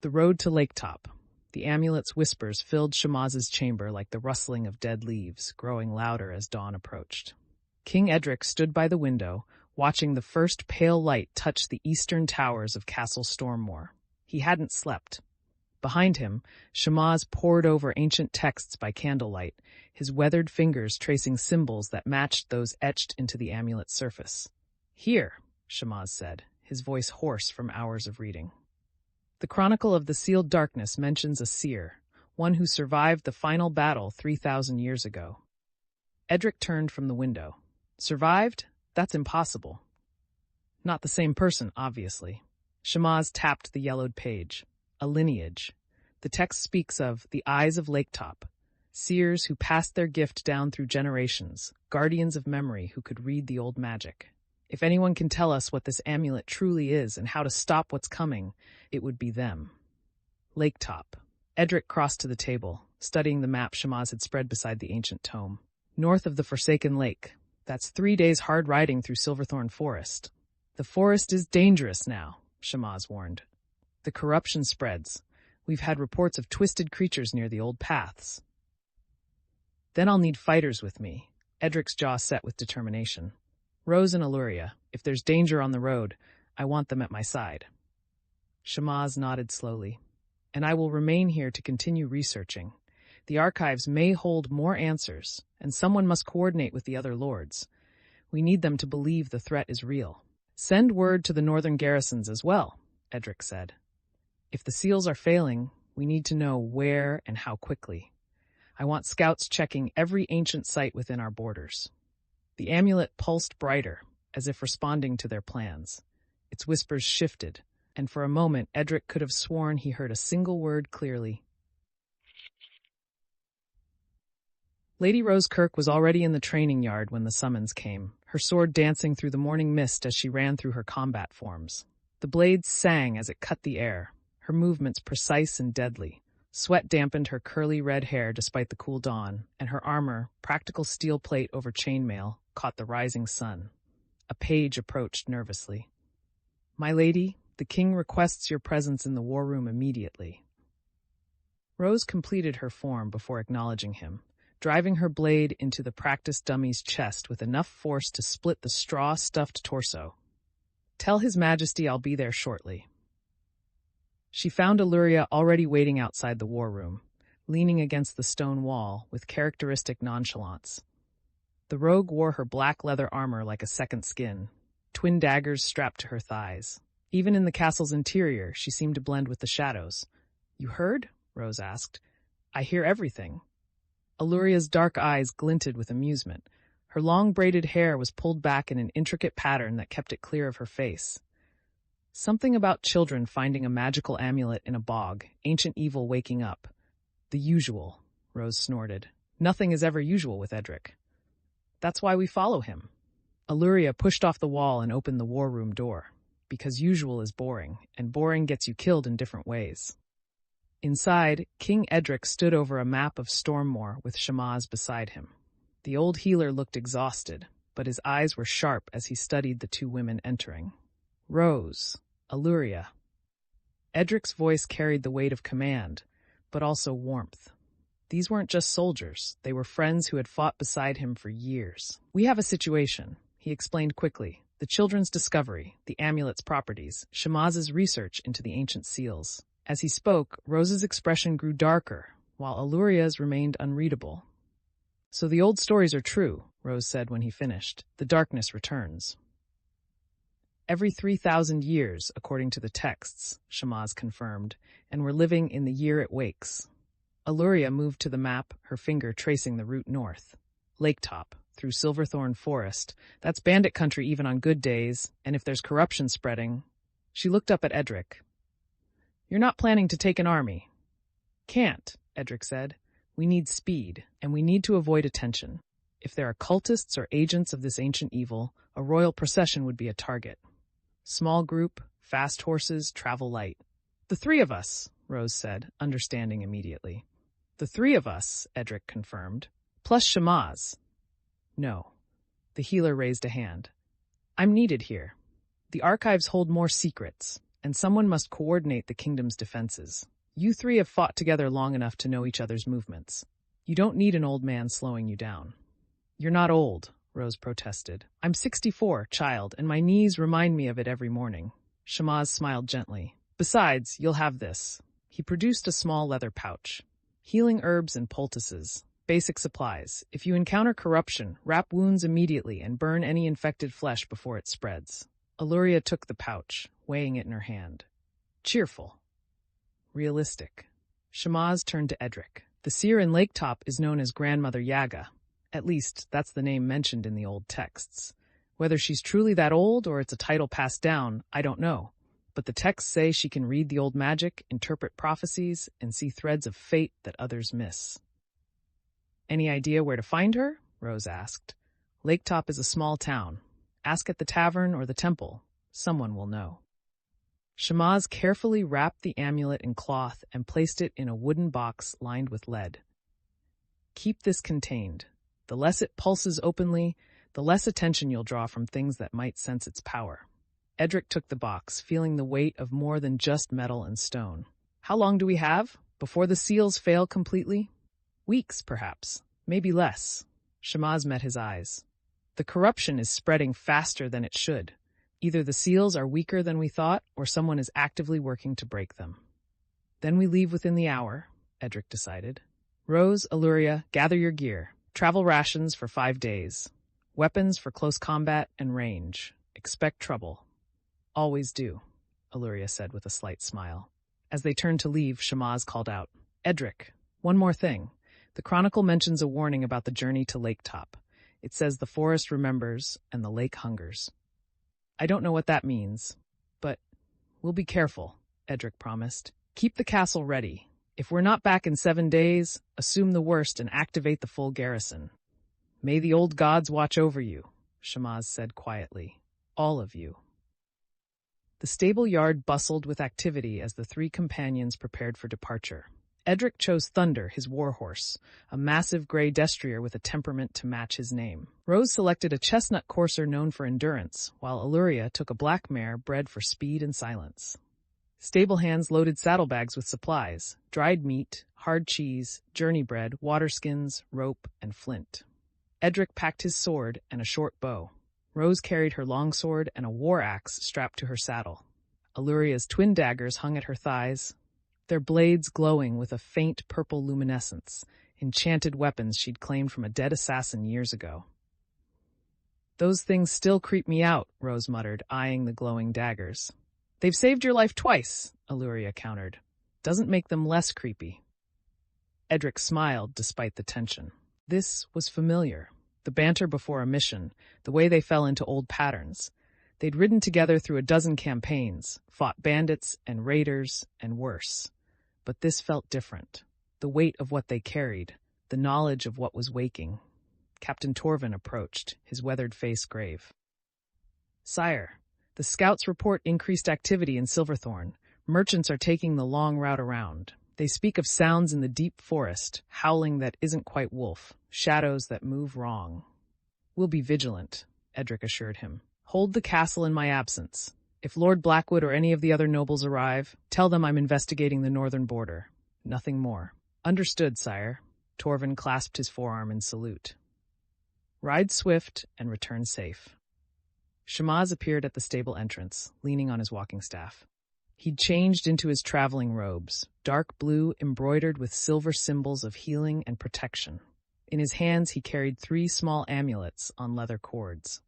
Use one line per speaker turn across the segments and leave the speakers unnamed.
The road to Laketop. The amulet's whispers filled Shamaz's chamber like the rustling of dead leaves, growing louder as dawn approached. King Edrick stood by the window, watching the first pale light touch the eastern towers of Castle Stormmore. He hadn't slept. Behind him, Shamaz pored over ancient texts by candlelight, his weathered fingers tracing symbols that matched those etched into the amulet's surface. "Here," Shamaz said, his voice hoarse from hours of reading. The Chronicle of the Sealed Darkness mentions a Seer, one who survived the final battle 3,000 years ago. Edric turned from the window. Survived? That's impossible. Not the same person, obviously. Shamaz tapped the yellowed page. A lineage. The text speaks of the Eyes of Laketop, seers who passed their gift down through generations, guardians of memory who could read the old magic. If anyone can tell us what this amulet truly is and how to stop what's coming, it would be them. Laketop. Edric crossed to the table, studying the map Shamaz had spread beside the ancient tome. North of the Forsaken Lake. That's 3 days hard riding through Silverthorn Forest. The forest is dangerous now, Shamaz warned. The corruption spreads. We've had reports of twisted creatures near the old paths. Then I'll need fighters with me. Edric's jaw set with determination. Rose and Alluria, if there's danger on the road, I want them at my side. Shamaz nodded slowly. And I will remain here to continue researching. The archives may hold more answers, and someone must coordinate with the other lords. We need them to believe the threat is real. Send word to the northern garrisons as well, Edric said. If the seals are failing, we need to know where and how quickly. I want scouts checking every ancient site within our borders. The amulet pulsed brighter, as if responding to their plans. Its whispers shifted, and for a moment Edric could have sworn he heard a single word clearly. Lady Rose Kirk was already in the training yard when the summons came, her sword dancing through the morning mist as she ran through her combat forms. The blade sang as it cut the air, her movements precise and deadly. Sweat dampened her curly red hair despite the cool dawn, and her armor, practical steel plate over chainmail, caught the rising sun. A page approached nervously. "My lady, the king requests your presence in the war room immediately." Rose completed her form before acknowledging him, driving her blade into the practice dummy's chest with enough force to split the straw-stuffed torso. "Tell His Majesty I'll be there shortly." She found Alluria already waiting outside the war room, leaning against the stone wall with characteristic nonchalance. The rogue wore her black leather armor like a second skin, twin daggers strapped to her thighs. Even in the castle's interior, she seemed to blend with the shadows. "You heard?" Rose asked. "I hear everything." Alluria's dark eyes glinted with amusement. Her long braided hair was pulled back in an intricate pattern that kept it clear of her face. Something about children finding a magical amulet in a bog, ancient evil waking up. "The usual," Rose snorted. "Nothing is ever usual with Edric. That's why we follow him." Alluria pushed off the wall and opened the war room door. Because usual is boring, and boring gets you killed in different ways. Inside, King Edrick stood over a map of Stormmore with Shamaz beside him. The old healer looked exhausted, but his eyes were sharp as he studied the two women entering. Rose, Alluria. Edric's voice carried the weight of command, but also warmth. These weren't just soldiers, they were friends who had fought beside him for years. "We have a situation," he explained quickly. "The children's discovery, the amulet's properties, Shamaz's research into the ancient seals." As he spoke, Rose's expression grew darker, while Alluria's remained unreadable. "So the old stories are true," Rose said when he finished. "The darkness returns." "Every 3,000 years, according to the texts," Shamaz confirmed, "and we're living in the year it wakes." Alluria moved to the map, her finger tracing the route north. Laketop, through Silverthorn Forest. That's bandit country even on good days, and if there's corruption spreading. She looked up at Edric. "You're not planning to take an army?" "Can't," Edric said. "We need speed, and we need to avoid attention. If there are cultists or agents of this ancient evil, a royal procession would be a target. Small group, fast horses, travel light." "The three of us," Rose said, understanding immediately. "The three of us," Edric confirmed. "Plus Shamaz." "No." The healer raised a hand. "I'm needed here. The archives hold more secrets, and someone must coordinate the kingdom's defenses. You three have fought together long enough to know each other's movements. You don't need an old man slowing you down. You're not old, Rose protested. I'm 64, child, and my knees remind me of it every morning. Shamaz smiled gently. Besides, you'll have this. He produced a small leather pouch. Healing herbs and poultices. Basic supplies. If you encounter corruption, wrap wounds immediately and burn any infected flesh before it spreads. Alluria took the pouch, weighing it in her hand. Cheerful. Realistic. Shamaz turned to Edrick. The Seer in Laketop is known as Grandmother Yaga. At least, that's the name mentioned in the old texts. Whether she's truly that old or it's a title passed down, I don't know. But the texts say she can read the old magic, interpret prophecies, and see threads of fate that others miss. Any idea where to find her? Rose asked. Laketop is a small town. Ask at the tavern or the temple. Someone will know. Shamaz carefully wrapped the amulet in cloth and placed it in a wooden box lined with lead. Keep this contained. The less it pulses openly, the less attention you'll draw from things that might sense its power. Edrick took the box, feeling the weight of more than just metal and stone. How long do we have? Before the seals fail completely? Weeks, perhaps. Maybe less. Shamaz met his eyes. The corruption is spreading faster than it should. Either the seals are weaker than we thought, or someone is actively working to break them. Then we leave within the hour, Edrick decided. Rose, Alluria, gather your gear. Travel rations for 5 days. Weapons for close combat and range. Expect trouble. Always do, Alluria said with a slight smile. As they turned to leave, Shamaz called out, Edrick, one more thing. The Chronicle mentions a warning about the journey to Laketop. It says the forest remembers and the lake hungers. I don't know what that means, but we'll be careful, Edrick promised. Keep the castle ready. If we're not back in 7 days, assume the worst and activate the full garrison. May the old gods watch over you, Shamaz said quietly. All of you. The stable yard bustled with activity as the 3 companions prepared for departure. Edrick chose Thunder, his warhorse, a massive gray destrier with a temperament to match his name. Rose selected a chestnut courser known for endurance, while Alluria took a black mare bred for speed and silence. Stable hands loaded saddlebags with supplies, dried meat, hard cheese, journey bread, water skins, rope, and flint. Edrick packed his sword and a short bow. Rose carried her longsword and a war axe strapped to her saddle. Alluria's twin daggers hung at her thighs, their blades glowing with a faint purple luminescence, enchanted weapons she'd claimed from a dead assassin years ago. Those things still creep me out, Rose muttered, eyeing the glowing daggers. They've saved your life twice, Alluria countered. Doesn't make them less creepy. Edrick smiled despite the tension. This was familiar. The banter before a mission, the way they fell into old patterns. They'd ridden together through a dozen campaigns, fought bandits and raiders and worse. But this felt different. The weight of what they carried, the knowledge of what was waking. Captain Torvin approached, his weathered face grave. Sire, the scouts report increased activity in Silverthorn. Merchants are taking the long route around. They speak of sounds in the deep forest, howling that isn't quite wolf, shadows that move wrong. We'll be vigilant, Edrick assured him. Hold the castle in my absence. If Lord Blackwood or any of the other nobles arrive, tell them I'm investigating the northern border. Nothing more. Understood, sire. Torvin clasped his forearm in salute. Ride swift and return safe. Shamaz appeared at the stable entrance, leaning on his walking staff. He'd changed into his traveling robes, dark blue embroidered with silver symbols of healing and protection. In his hands he carried 3 small amulets on leather cords.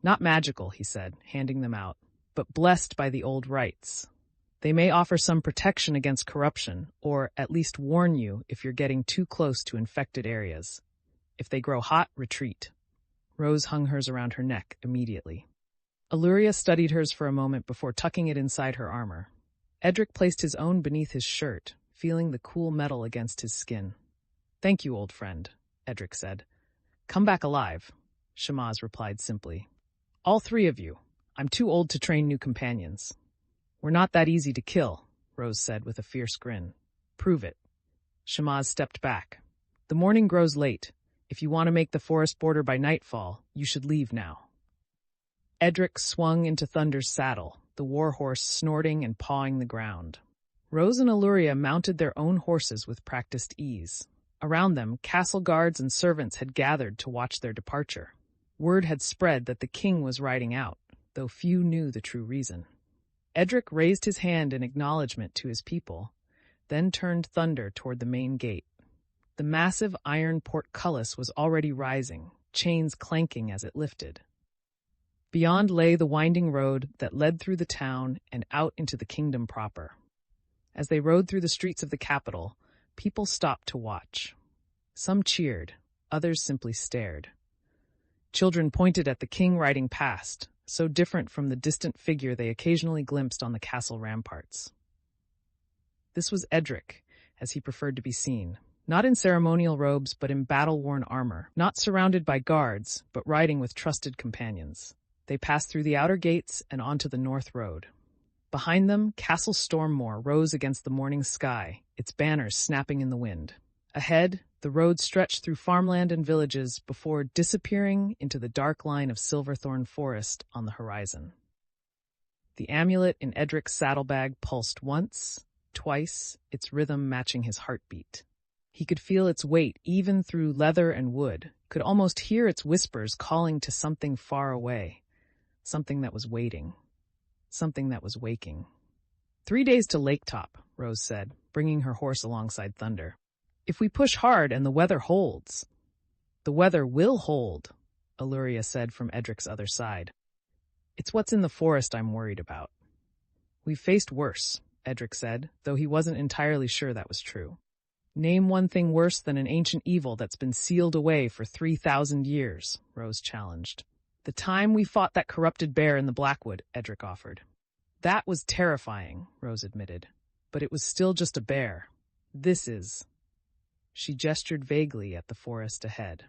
Not magical, he said, handing them out, but blessed by the old rites. They may offer some protection against corruption, or at least warn you if you're getting too close to infected areas. If they grow hot, retreat. Rose hung hers around her neck immediately. Alluria studied hers for a moment before tucking it inside her armor. Edrick placed his own beneath his shirt, feeling the cool metal against his skin. Thank you, old friend, Edrick said. Come back alive, Shamaz replied simply. All 3 of you. I'm too old to train new companions. We're not that easy to kill, Rose said with a fierce grin. Prove it. Shamaz stepped back. The morning grows late. If you want to make the forest border by nightfall, you should leave now. Edrick swung into Thunder's saddle, the warhorse snorting and pawing the ground. Rose and Alluria mounted their own horses with practiced ease. Around them, castle guards and servants had gathered to watch their departure. Word had spread that the king was riding out, though few knew the true reason. Edric raised his hand in acknowledgement to his people, then turned thunder toward the main gate. The massive iron portcullis was already rising, chains clanking as it lifted. Beyond lay the winding road that led through the town and out into the kingdom proper. As they rode through the streets of the capital, people stopped to watch. Some cheered, others simply stared. Children pointed at the king riding past, so different from the distant figure they occasionally glimpsed on the castle ramparts. This was Edric, as he preferred to be seen, not in ceremonial robes but in battle-worn armor, not surrounded by guards, but riding with trusted companions. They passed through the outer gates and onto the north road. Behind them, Castle Stormmore rose against the morning sky, its banners snapping in the wind. Ahead, the road stretched through farmland and villages before disappearing into the dark line of Silverthorn Forest on the horizon. The amulet in Edric's saddlebag pulsed once, twice, its rhythm matching his heartbeat. He could feel its weight even through leather and wood, could almost hear its whispers calling to something far away, something that was waiting, something that was waking. 3 days to Laketop, Rose said, bringing her horse alongside Thunder. If we push hard and the weather holds. The weather will hold, Alluria said from Edric's other side. It's what's in the forest I'm worried about. We've faced worse, Edric said, though he wasn't entirely sure that was true. Name one thing worse than an ancient evil that's been sealed away for 3,000 years, Rose challenged. The time we fought that corrupted bear in the Blackwood, Edric offered. That was terrifying, Rose admitted, but it was still just a bear. This is... She gestured vaguely at the forest ahead.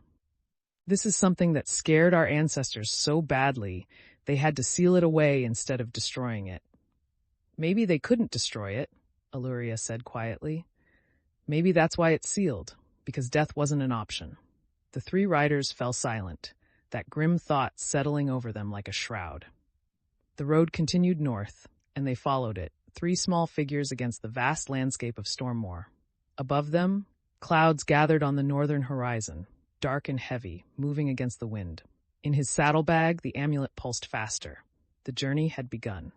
This is something that scared our ancestors so badly, they had to seal it away instead of destroying it. Maybe they couldn't destroy it, Alluria said quietly. Maybe that's why it's sealed, because death wasn't an option. The three riders fell silent, that grim thought settling over them like a shroud. The road continued north, and they followed it, three small figures against the vast landscape of Stormmore. Above them, clouds gathered on the northern horizon, dark and heavy, moving against the wind. In his saddlebag, the amulet pulsed faster. The journey had begun.